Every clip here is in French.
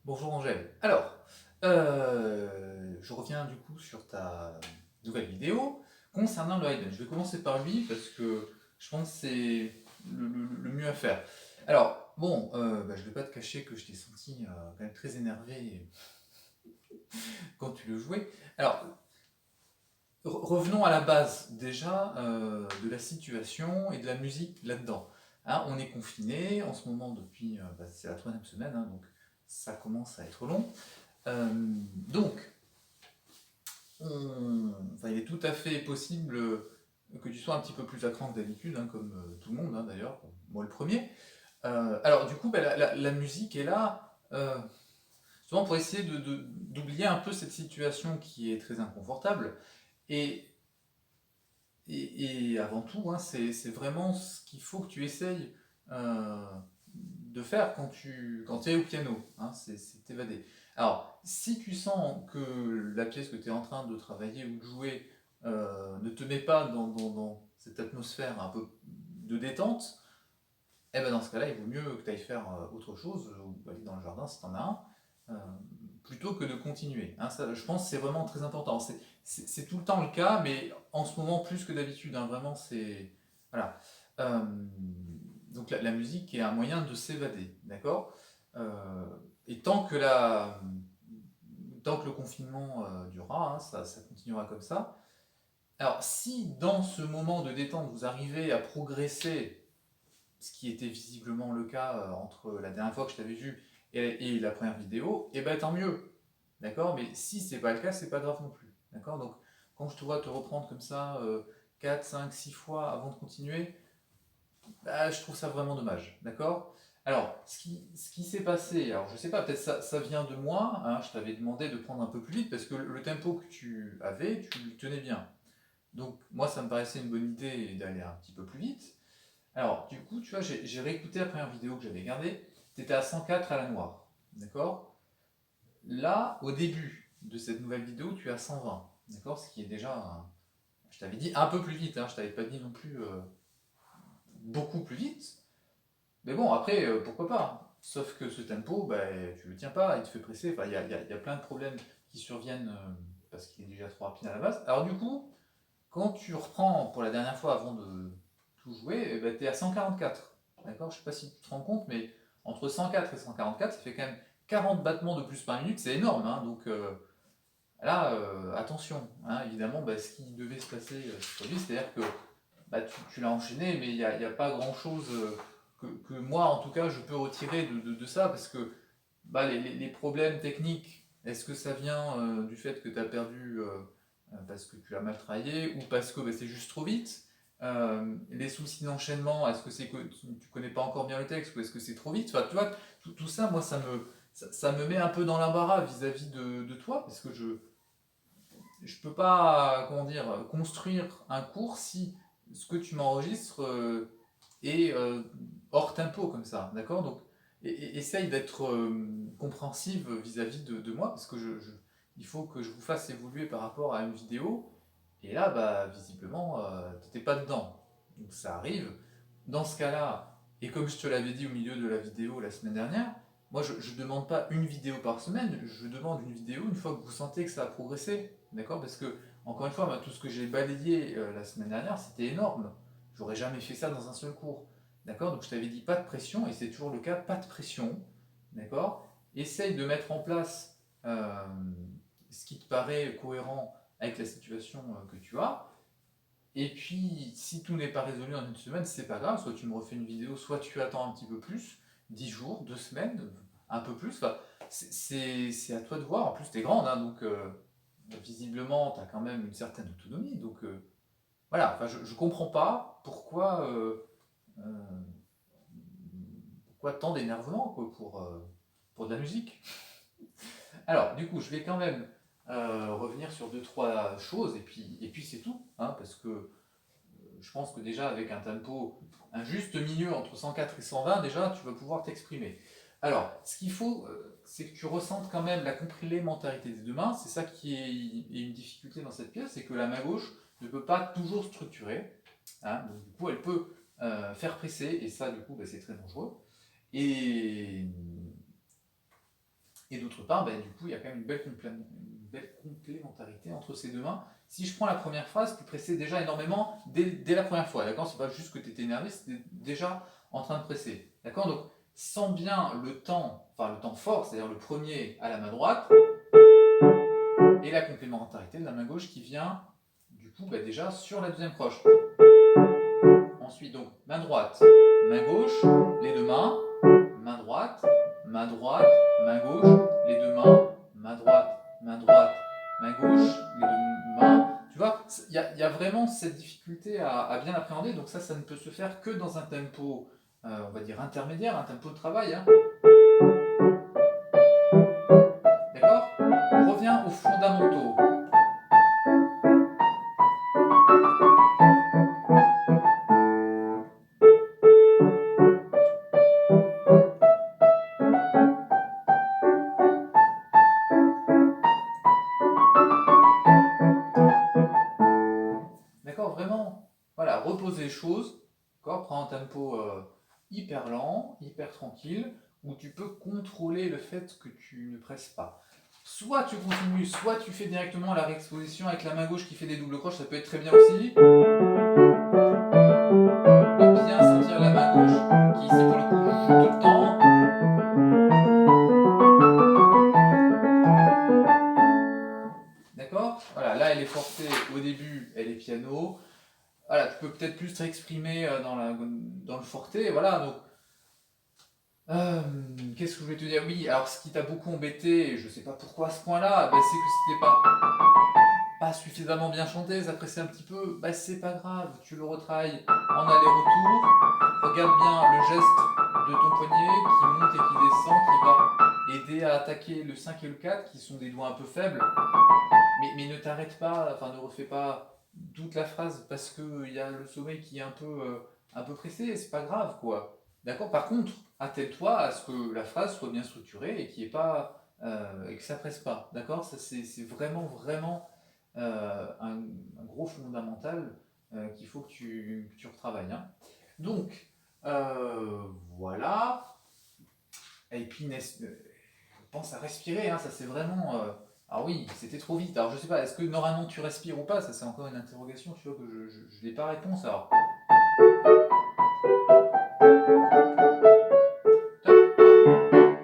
Bonjour Angèle. Alors, je reviens du coup sur ta nouvelle vidéo concernant le Haydn. Je vais commencer par lui parce que je pense que c'est le mieux à faire. Alors, bon, je ne vais pas te cacher que je t'ai senti quand même très énervé quand tu le jouais. Alors, revenons à la base déjà de la situation et de la musique là-dedans. Hein, on est confiné en ce moment depuis, c'est la troisième semaine, hein, donc ça commence à être long. Donc, enfin, il est tout à fait possible que tu sois un petit peu plus à cran que d'habitude, hein, comme tout le monde, hein, d'ailleurs, moi le premier. Alors du coup, la musique est là, souvent pour essayer d'oublier un peu cette situation qui est très inconfortable. Et, et avant tout, hein, c'est vraiment ce qu'il faut que tu essayes de faire quand tu es au piano, hein, c'est t'évader. Alors, si tu sens que la pièce que tu es en train de travailler ou de jouer ne te met pas dans cette atmosphère un peu de détente, eh ben dans ce cas-là, il vaut mieux que tu ailles faire autre chose, ou aller dans le jardin si tu en as un, euh, plutôt que de continuer. Hein. Ça, je pense que c'est vraiment très important. C'est tout le temps le cas, mais en ce moment plus que d'habitude. Hein. Vraiment, c'est. Voilà. Euh, donc la musique est un moyen de s'évader, d'accord. Et tant que le confinement durera, hein, ça continuera comme ça. Alors, si dans ce moment de détente, vous arrivez à progresser, ce qui était visiblement le cas entre la dernière fois que je t'avais vu et la première vidéo, et ben tant mieux. D'accord. Mais si c'est pas le cas, c'est pas grave non plus. D'accord. Donc, quand je te vois te reprendre comme ça 4, 5, 6 fois avant de continuer, bah, je trouve ça vraiment dommage. D'accord. Alors, ce qui s'est passé, alors je sais pas, peut-être ça vient de moi, hein, je t'avais demandé de prendre un peu plus vite parce que le tempo que tu avais, tu le tenais bien. Donc, moi, ça me paraissait une bonne idée d'aller un petit peu plus vite. Alors, du coup, tu vois, j'ai réécouté la première vidéo que j'avais gardée. Tu étais à 104 à la noire. D'accord. Là, au début de cette nouvelle vidéo, tu es à 120. D'accord. Ce qui est déjà, je t'avais dit un peu plus vite. Hein, je t'avais pas dit non plus beaucoup plus vite. Mais bon, après, pourquoi pas. Hein. Sauf que ce tempo, bah, tu le tiens pas, il te fait presser. Enfin, il y a plein de problèmes qui surviennent parce qu'il est déjà trop rapide à la base. Alors, du coup, quand tu reprends pour la dernière fois avant de tout jouer, eh ben, tu es à 144. D'accord. Je sais pas si tu te rends compte, mais entre 104 et 144, ça fait quand même 40 battements de plus par minute, c'est énorme. Hein, donc là, attention. Hein, évidemment, bah, ce qui devait se passer sur lui, c'est-à-dire que bah, tu l'as enchaîné, mais il y a pas grand-chose que moi, en tout cas, je peux retirer de ça, parce que bah, les problèmes techniques, est-ce que ça vient du fait que tu as perdu parce que tu l'as mal travaillé, ou parce que bah, c'est juste trop vite. Les soucis d'enchaînement, est-ce que c'est que tu connais pas encore bien le texte, ou est-ce que c'est trop vite. Enfin, tu vois, tout ça, moi, ça me met un peu dans l'embarras vis-à-vis de toi, parce que je peux pas, comment dire, construire un cours si ce que tu m'enregistres est hors tempo comme ça, d'accord. Donc, essaye d'être compréhensive vis-à-vis de moi, parce que il faut que je vous fasse évoluer par rapport à une vidéo, et là, bah, visiblement, t'étais pas dedans. Donc ça arrive. Dans ce cas-là, et comme je te l'avais dit au milieu de la vidéo la semaine dernière, moi je ne demande pas une vidéo par semaine, je demande une vidéo une fois que vous sentez que ça a progressé. D'accord. Parce que, encore une fois, tout ce que j'ai balayé la semaine dernière, c'était énorme. J'aurais jamais fait ça dans un seul cours. D'accord. Donc je t'avais dit pas de pression, et c'est toujours le cas, pas de pression. D'accord. Essaye de mettre en place ce qui te paraît cohérent avec la situation que tu as. Et puis, si tout n'est pas résolu en une semaine, c'est pas grave. Soit tu me refais une vidéo, soit tu attends un petit peu plus, 10 jours, 2 semaines, un peu plus. Enfin, c'est à toi de voir. En plus, tu es grande, hein, donc visiblement, tu as quand même une certaine autonomie. Donc voilà, enfin, je comprends pas euh, pourquoi tant d'énervement quoi, pour de la musique. Alors, du coup, je vais quand même revenir sur deux, trois choses, et puis c'est tout. Hein, parce que je pense que déjà avec un tempo, un juste milieu entre 104 et 120, déjà tu vas pouvoir t'exprimer. Alors, ce qu'il faut, c'est que tu ressentes quand même la complémentarité des deux mains. C'est ça qui est une difficulté dans cette pièce, c'est que la main gauche ne peut pas toujours structurer. Hein, donc du coup, elle peut faire presser, et ça, du coup, bah, c'est très dangereux. Et Et d'autre part, du coup, il y a quand même une belle complémentarité entre ces deux mains. Si je prends la première phrase, tu pressais déjà énormément dès la première fois, d'accord? C'est pas juste que tu étais énervé, c'était déjà en train de presser, d'accord? Donc, sens bien le temps, enfin le temps fort, c'est-à-dire le premier à la main droite, et la complémentarité de la main gauche qui vient, du coup, déjà sur la deuxième croche. Ensuite, donc, main droite, main gauche, les deux mains, main droite, main droite, main gauche, les deux mains, main droite, main droite, main gauche, les deux mains. Tu vois, il y a vraiment cette difficulté à bien appréhender, donc ça ne peut se faire que dans un tempo, on va dire intermédiaire, un tempo de travail, hein. D'accord? On revient aux fondamentaux. D'accord? Vraiment, voilà, reposer les choses, d'accord? Prends un tempo hyper lent, hyper tranquille, où tu peux contrôler le fait que tu ne presses pas. Soit tu continues, soit tu fais directement la réexposition avec la main gauche qui fait des doubles croches, ça peut être très bien aussi. De bien sentir la main gauche qui ici pour le coup joue tout le temps. D'accord? Voilà, là elle est forcée au début, elle est piano. Voilà, tu peux peut-être plus t'exprimer dans le forté, voilà, donc qu'est-ce que je voulais te dire? Oui, alors ce qui t'a beaucoup embêté, et je sais pas pourquoi à ce point-là, c'est que c'était pas suffisamment bien chanté, ça pressait un petit peu. C'est pas grave, tu le retravailles en aller-retour. Regarde bien le geste de ton poignet qui monte et qui descend, qui va aider à attaquer le 5 et le 4, qui sont des doigts un peu faibles. Mais ne t'arrête pas, enfin ne refais pas toute la phrase parce qu'il y a le sommeil qui est un peu pressé, c'est pas grave quoi. D'accord? Par contre, attelle-toi à ce que la phrase soit bien structurée et et que ça presse pas. D'accord? Ça c'est vraiment un gros fondamental qu'il faut que tu retravailles, hein. Donc, voilà. Et puis, pense à respirer, hein, ça c'est vraiment. Ah oui, c'était trop vite. Alors je sais pas, est-ce que normalement tu respires ou pas? Ça c'est encore une interrogation, tu vois, que je n'ai pas réponse. Alors,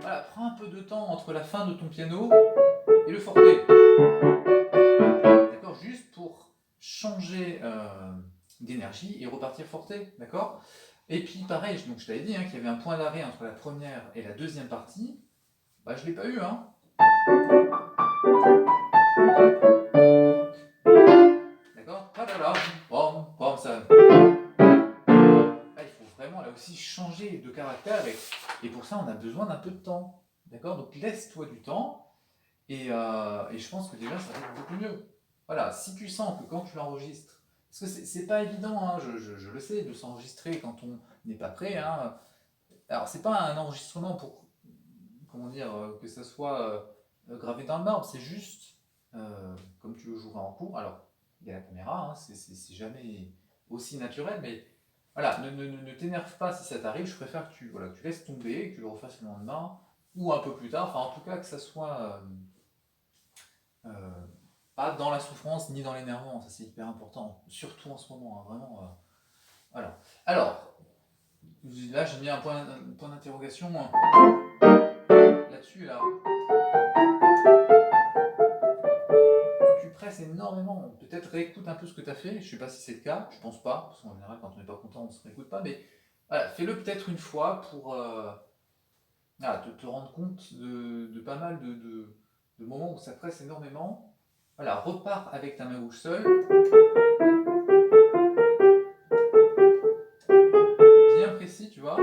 voilà, prends un peu de temps entre la fin de ton piano et le forté. D'accord? Juste pour changer d'énergie et repartir forté. D'accord? Et puis pareil, donc je t'avais dit qu'il y avait un point d'arrêt entre la première et la deuxième partie. Je l'ai pas eu, hein. D'accord? Ah là là, bam, bam, ça. Là, il faut vraiment là aussi changer de caractère et pour ça on a besoin d'un peu de temps. D'accord? Donc laisse-toi du temps et je pense que déjà ça va être beaucoup mieux. Voilà, si tu sens que quand tu l'enregistres, parce que c'est pas évident, hein, je le sais, de s'enregistrer quand on n'est pas prêt, hein. Alors c'est pas un enregistrement pour, comment dire, que ça soit gravé dans le marbre, c'est juste comme tu le joueras en cours. Alors, il y a la caméra, hein, c'est jamais aussi naturel, mais voilà, ne t'énerve pas si ça t'arrive, je préfère que voilà, que tu laisses tomber, que tu le refasses le lendemain, ou un peu plus tard, enfin en tout cas que ça soit pas dans la souffrance ni dans l'énervement, ça c'est hyper important, surtout en ce moment, hein, vraiment. Voilà. Alors, là j'ai mis un point d'interrogation là-dessus, là. Tu presses énormément, peut-être réécoute un peu ce que tu as fait, je sais pas si c'est le cas, je pense pas, parce qu'en général quand on n'est pas content on se réécoute pas, mais voilà, fais-le peut-être une fois pour te rendre compte de pas mal de moments où ça presse énormément. Voilà, repars avec ta main gauche seule, bien précis, tu vois.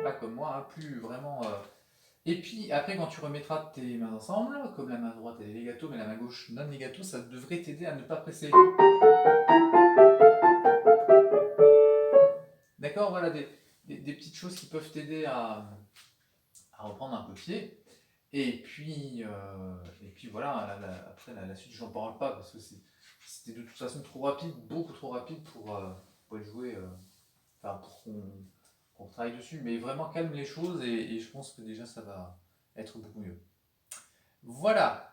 Pas comme moi, hein, plus vraiment. Et puis après, quand tu remettras tes mains ensemble, comme la main droite elle est legato, mais la main gauche non legato, ça devrait t'aider à ne pas presser. D'accord? Voilà des petites choses qui peuvent t'aider à reprendre un peu pied. Et puis voilà, après la suite, j'en parle pas parce que c'était de toute façon trop rapide, beaucoup trop rapide pour être joué, enfin pour qu'on qu'on travaille dessus, mais vraiment calme les choses et je pense que déjà ça va être beaucoup mieux. Voilà,